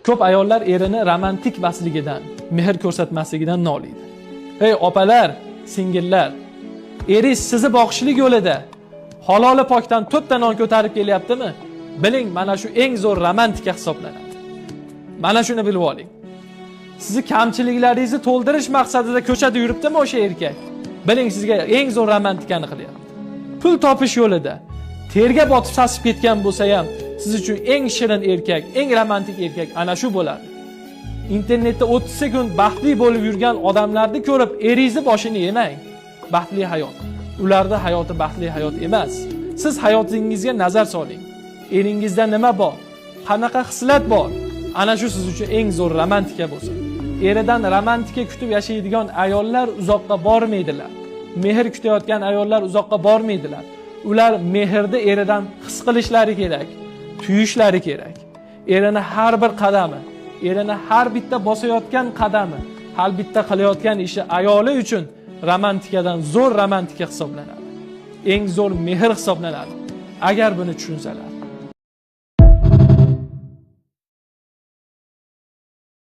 Ko'p ayollar erini romantik emasligidan, mehr ko'rsatmasligidan noliydi. Ey opalar, singillar, eringiz sizni boqishlik yo'lida haloli pokdan 4 ta non ko'tarib kelyaptimi? Biling, mana shu eng zo'r romantika hisoblanadi. Mana shuni bilib oling. Sizni kamchiliklaringizni to'ldirish maqsadida ko'chada yuribdimi o'sha erkak? Biling, sizga eng zo'r romantikani qilyapti. Pul topish yo'lida terga botib sasib ketgan bo'lsa ham, siz uchun eng shirin erkak, eng romantik erkak ana shu bo'ladi. Internetda 30 sekund baxtli bo'lib yurgan odamlarni ko'rib, eringizni boshini yemang. Baxtli hayot. Ularda hayoti baxtli hayot emas. Siz hayotingizga nazar soling. Eringizda nima bor? Qanaqa xislat bor? Ana shu siz uchun eng zo'r romantika bo'lsin. Eridan romantika kutib yashaydigan ayollar uzoqqa bormaydilar. Mehr kutayotgan ayollar uzoqqa bormaydilar. Ular mehrni eridan his qilishlari kerak, tuyishlari kerak. Erini har bir qadami, erini har bitta bosayotgan qadami, har bitta qilayotgan ishi ayoli uchun romantikadan zo'r romantika hisoblanadi. Eng zo'r mehr hisoblanadi. Agar buni tushunsalar.